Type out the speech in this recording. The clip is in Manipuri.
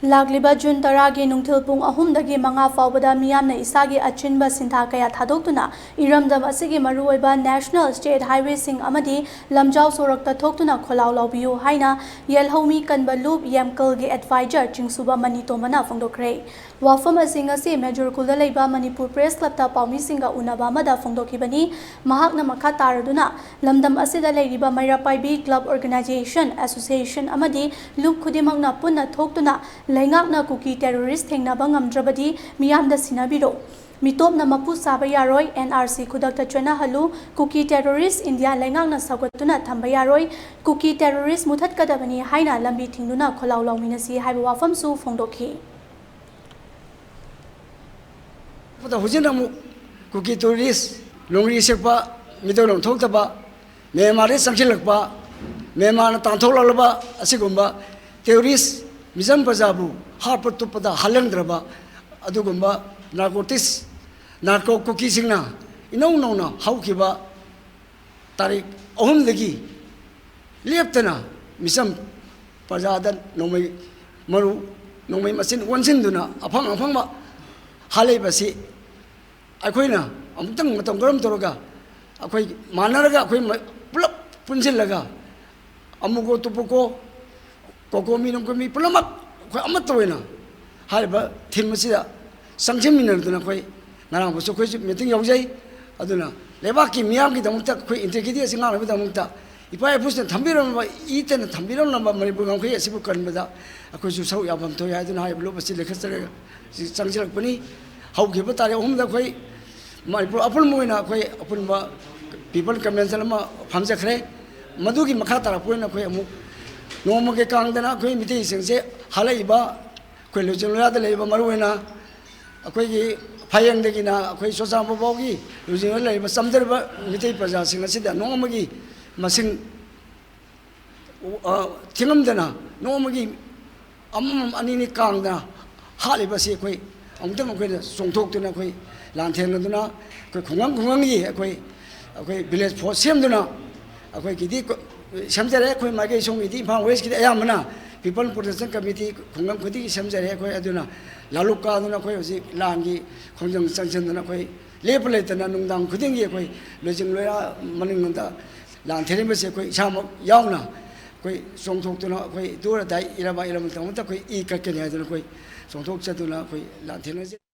ꯂꯥꯛꯂꯤꯕ ꯖꯨꯟ 10ꯒꯤ ꯅꯨꯡꯊꯤꯜ ꯄꯨꯡ 3ꯗꯒꯤ 5 ꯐꯥꯎꯕꯗ ꯃꯤꯌꯥꯝꯅ ꯏꯁꯥꯒꯤ ꯑꯆꯤꯟꯕ ꯁꯤꯟꯊꯥ ꯀꯌꯥ ꯊꯥꯗꯣꯛꯇꯨꯅ ꯏꯔꯝꯗꯝ ꯑꯁꯤꯒꯤ ꯃꯔꯨꯑꯣꯏꯕ ꯅꯦꯁꯅꯦꯜ ꯁ꯭ꯇꯦꯠ ꯍꯥꯏꯋꯦꯁꯤꯡ ꯑꯃꯗꯤ ꯂꯝꯖꯥꯎ ꯁꯣꯔꯣꯛꯇ ꯊꯣꯛꯇꯨꯅ ꯈꯣꯜꯂꯥꯎ ꯂꯥꯎꯕꯤꯌꯨ ꯍꯥꯏꯅ ꯌꯦꯜꯍꯧꯃꯤ ꯀꯟꯕ ꯂꯨꯞ ꯌꯦꯝꯀꯜꯒꯤ ꯑꯦꯗꯚꯥꯏꯖꯔ ꯆꯤꯡꯁꯨꯕ ꯃꯅꯤ ꯇꯣꯝꯕꯅ ꯐꯣꯡꯗꯣꯛꯈ꯭ꯔꯦ꯫ ꯋꯥꯐꯝ ꯑꯁꯤ ꯉꯁꯤ ꯃꯦꯖꯣꯔ ꯈꯨꯜꯗ ꯂꯩꯕ ꯃꯅꯤꯄꯨꯔ ꯄ꯭ꯔꯦꯁ ꯀ꯭ꯂꯕꯇ ꯄꯥꯎꯃꯤꯁꯤꯡꯒ ꯎꯅꯕ ꯑꯃꯗ ꯐꯣꯡꯗꯣꯛꯈꯤꯕꯅꯤ꯫ ꯃꯍꯥꯛꯅ ꯃꯈꯥ ꯇꯥꯔꯗꯨꯅ ꯂꯝꯗꯝ ꯑꯁꯤꯗ ꯂꯩꯔꯤꯕ ꯃꯩꯔꯥ ꯄꯥꯏꯕꯤ ꯀ꯭ꯂꯕ ꯑꯣꯔꯒꯅꯥꯏꯖꯦꯁꯟ ꯑꯦꯁꯣꯁꯤꯌꯦꯁꯟ ꯑꯃꯗꯤ ꯂꯨꯞ ꯈꯨꯗꯤꯡꯃꯛꯅ ꯄꯨꯟꯅ ꯊꯣꯛꯇꯨꯅ ꯂꯩꯉꯥꯛꯅ ꯀꯨꯀꯤ ꯇꯦꯔꯣꯔꯤꯁꯠ ꯊꯦꯡꯅꯕ ꯉꯝꯗ꯭ꯔꯕꯗꯤ ꯃꯤꯌꯥꯝꯗ ꯁꯤꯟꯅꯕꯤꯔꯣ, ꯃꯤꯇꯣꯞꯅ ꯃꯄꯨ ꯁꯥꯕ ꯌꯥꯔꯣꯏ, NRC ꯈꯨꯗꯛꯇ ꯆꯠꯅꯍꯜꯂꯨ, ꯀꯨꯀꯤ ꯇꯦꯔꯣꯔꯤꯁꯠ ꯏꯟꯗꯤꯌꯥ ꯂꯩꯉꯥꯛꯅ ꯁꯧꯒꯠꯇꯨꯅ ꯊꯝꯕ ꯌꯥꯔꯣꯏ, ꯀꯨꯀꯤ ꯇꯦꯔꯣꯔꯤꯁꯠ ꯃꯨꯊꯠꯀꯗꯕꯅꯤ ꯍꯥꯏꯅ ꯂꯝꯕꯤ ꯊꯤꯡꯗꯨꯅ ꯈꯣꯜꯂꯥꯎ ꯂꯥꯎꯃꯤꯟꯅꯁꯤ ꯍꯥꯏꯕ ꯋꯥꯐꯝꯁꯨ ꯐꯣꯡꯗꯣꯛꯈꯤ꯫ ꯍꯧꯖꯤꯛꯅ ꯑꯃꯨꯛ ꯀꯨꯀꯤ ꯇꯦꯔꯣꯔꯤꯁꯠ ꯂꯣꯡꯔꯤ ꯁꯦꯛꯄ, ꯃꯤꯇꯩ ꯂꯣꯟ ꯊꯣꯛꯇꯕ, ꯃ꯭ꯌꯥꯟꯃꯥꯔꯗ ꯆꯪꯁꯤꯜꯂꯛꯄ, ꯃ꯭ꯌꯥꯟꯃꯥꯔꯅ ꯇꯥꯟꯊꯣꯛꯂꯛꯂꯕ ꯑꯁꯤꯒꯨꯝꯕ ꯇꯦꯔꯣꯔꯤꯁꯠ ꯃꯤꯆꯝ ꯄ꯭ꯔꯖꯥꯕꯨ ꯍꯥꯠꯄ ꯇꯨꯞꯄꯗ ꯍꯜꯍꯟꯗ꯭ꯔꯕ ꯑꯗꯨꯒꯨꯝꯕ ꯅꯥꯔꯀꯣ ꯀꯨꯀꯤꯁꯤꯡꯅ ꯏꯅꯧ ꯅꯧꯅ ꯍꯧꯈꯤꯕ ꯇꯥꯔꯤꯛ 3ꯗꯒꯤ ꯂꯦꯞꯇꯅ ꯃꯤꯆꯝ ꯄ꯭ꯔꯖꯥꯗ ꯅꯣꯡꯃꯩ ꯃꯆꯤꯟ ꯑꯣꯟꯁꯤꯟꯗꯨꯅ ꯑꯐꯪ ꯑꯐꯪꯕ ꯍꯥꯠꯂꯤꯕꯁꯤ ꯑꯩꯈꯣꯏꯅ ꯑꯃꯨꯛꯇꯪ ꯃꯇꯧ ꯀꯔꯝ ꯇꯧꯔꯒ ꯑꯩꯈꯣꯏ ꯃꯥꯟꯅꯔꯒ ꯑꯩꯈꯣꯏ ꯄꯨꯂꯞ ꯄꯨꯟꯁꯤꯜꯂꯒ ꯑꯃꯨꯀꯣ ꯇꯨꯄꯨꯀꯣ ꯀꯣꯀꯣꯃꯤ ꯅꯣꯡꯀꯣꯃꯤ ꯄꯨꯝꯅꯃꯛ ꯑꯩꯈꯣꯏ ꯑꯃꯠꯇ ꯑꯣꯏꯅ ꯍꯥꯏꯔꯤꯕ ꯊꯤꯝ ꯑꯁꯤꯗ ꯆꯪꯁꯤꯟꯃꯤꯟꯅꯗꯨꯅ ꯑꯩꯈꯣꯏ ꯉꯔꯥꯡꯕꯨꯁꯨ ꯑꯩꯈꯣꯏꯁꯨ ꯃꯤꯇꯤꯡ ꯌꯥꯎꯖꯩ꯫ ꯑꯗꯨꯅ ꯂꯩꯕꯥꯛꯀꯤ ꯃꯤꯌꯥꯝꯒꯤꯗꯃꯛꯇ ꯑꯩꯈꯣꯏ ꯏꯟꯇꯤꯒ꯭ꯔꯤꯇꯤ ꯑꯁꯤ ꯉꯥꯛꯅꯕꯒꯤꯗꯃꯛꯇ ꯏꯄꯥ ꯏꯄꯨꯁꯤꯡꯅ ꯊꯝꯕꯤꯔꯝꯂꯕ ꯏꯇꯅ ꯊꯝꯕꯤꯔꯝꯂꯕ ꯃꯅꯤꯄꯨꯔ ꯉꯝꯈꯩ ꯑꯁꯤꯕꯨ ꯀꯟꯕꯗ ꯑꯩꯈꯣꯏꯁꯨ ꯁꯔꯨꯛ ꯌꯥꯐꯝ ꯊꯣꯛꯏ ꯍꯥꯏꯗꯨꯅ ꯍꯥꯏꯔꯤꯕ ꯂꯨꯞ ꯑꯁꯤ ꯂꯩꯈꯠꯆꯔꯒ ꯆꯪꯁꯤꯜꯂꯛꯄꯅꯤ꯫ ꯍꯧꯈꯤꯕ ꯇꯥꯔꯤꯛ 3ꯗ ꯑꯩꯈꯣꯏ ꯃꯅꯤꯄꯨꯔ ꯑꯄꯨꯟꯕ ꯑꯣꯏꯅ ꯑꯩꯈꯣꯏ ꯑꯄꯨꯟꯕ ꯄꯤꯄꯜ ꯀꯟꯚꯦꯟꯁꯟ ꯑꯃ ꯐꯝꯖꯈ꯭ꯔꯦ꯫ ꯃꯗꯨꯒꯤ ꯃꯈꯥ ꯇꯥꯔꯛꯄ ꯑꯣꯏꯅ ꯑꯩꯈꯣꯏ ꯑꯃꯨꯛ ꯅꯣꯡꯃꯒꯤ ꯀꯥꯡꯗꯅ ꯑꯩꯈꯣꯏ ꯃꯤꯇꯩꯁꯤꯡꯁꯦ ꯍꯜꯂꯛꯏꯕ ꯑꯩꯈꯣꯏ ꯂꯨꯆꯤꯡ ꯂꯣꯌꯥꯗ ꯂꯩꯔꯤꯕ ꯃꯔꯨꯑꯣꯏꯅ ꯑꯩꯈꯣꯏꯒꯤ ꯐꯌꯦꯡꯗꯒꯤꯅ ꯑꯩꯈꯣꯏ ꯆꯨꯔꯆꯥꯟꯄꯨꯔ ꯐꯥꯎꯒꯤ ꯂꯨꯆꯤꯡꯗ ꯂꯩꯔꯤꯕ ꯆꯝꯖꯔꯤꯕ ꯃꯤꯇꯩ ꯄ꯭ꯔꯖꯥꯁꯤꯡ ꯑꯁꯤꯗ ꯅꯣꯡꯃꯒꯤ ꯃꯁꯤꯡ ꯊꯤꯉꯝꯗꯅ ꯅꯣꯡꯃꯒꯤ ꯑꯃꯃꯝ ꯑꯅꯤꯅꯤ ꯀꯥꯡꯗꯅ ꯍꯥꯠꯂꯤꯕꯁꯤ ꯑꯩꯈꯣꯏ ꯑꯃꯨꯛꯇꯪ ꯑꯩꯈꯣꯏꯅ ꯆꯣꯡꯊꯣꯛꯇꯨꯅ ꯑꯩꯈꯣꯏ ꯂꯥꯟꯊꯦꯡꯅꯗꯨꯅ ꯑꯩꯈꯣꯏ ꯈꯨꯡꯒꯪꯒꯤ ꯑꯩꯈꯣꯏ ꯚꯤꯂꯦꯖ ꯐꯣꯔꯁ ꯁꯦꯝꯗꯨꯅ ꯑꯩꯈꯣꯏꯒꯤꯗꯤ ꯁꯦꯝꯖꯔꯦ꯫ ꯑꯩꯈꯣꯏ ꯃꯥꯏꯀꯩ ꯁꯣꯝꯒꯤꯗꯤ ꯏꯝꯐꯥꯜ ꯋꯦꯁꯀꯤꯗꯤ ꯑꯌꯥꯝꯕꯅ ꯄꯤꯄꯜ ꯄ꯭ꯔꯣꯇꯦꯛꯁꯟ ꯀꯃꯤꯇꯤ ꯈꯨꯡꯒꯪ ꯈꯨꯗꯤꯡꯒꯤ ꯁꯦꯝꯖꯔꯦ ꯑꯩꯈꯣꯏ꯫ ꯑꯗꯨꯅ ꯂꯥꯂꯨꯛ ꯀꯥꯗꯨꯅ ꯑꯩꯈꯣꯏ ꯍꯧꯖꯤꯛ ꯂꯥꯟꯒꯤ ꯈꯣꯡꯖꯪ ꯆꯪꯁꯤꯟꯗꯨꯅ ꯑꯩꯈꯣꯏ ꯂꯦꯞꯄ ꯂꯩꯇꯅ ꯅꯨꯡꯗꯥꯡ ꯈꯨꯗꯤꯡꯒꯤ ꯑꯩꯈꯣꯏ ꯂꯨꯆꯤꯡ ꯂꯣꯌꯥ ꯃꯅꯤꯡꯂꯣꯝꯗ ꯂꯥꯟꯊꯦꯡꯅꯕꯁꯤ ꯑꯩꯈꯣꯏ ꯏꯁꯥꯃꯛ ꯌꯥꯎꯅ ꯑꯩꯈꯣꯏ ꯆꯣꯡꯊꯣꯛꯇꯨꯅ ꯑꯩꯈꯣꯏ ꯗꯨ ꯑꯣꯔ ꯗꯥꯏ ꯏꯔꯝꯕ ꯃꯇꯝꯗ ꯑꯩꯈꯣꯏ ꯏ ꯀꯠꯀꯅꯤ ꯍꯥꯏꯗꯨꯅ ꯑꯩꯈꯣꯏ ꯆꯣꯡꯊꯣꯛꯆꯗꯨꯅ ꯑꯩꯈꯣꯏ ꯂꯥꯟꯊꯦꯡꯅꯖꯩ꯫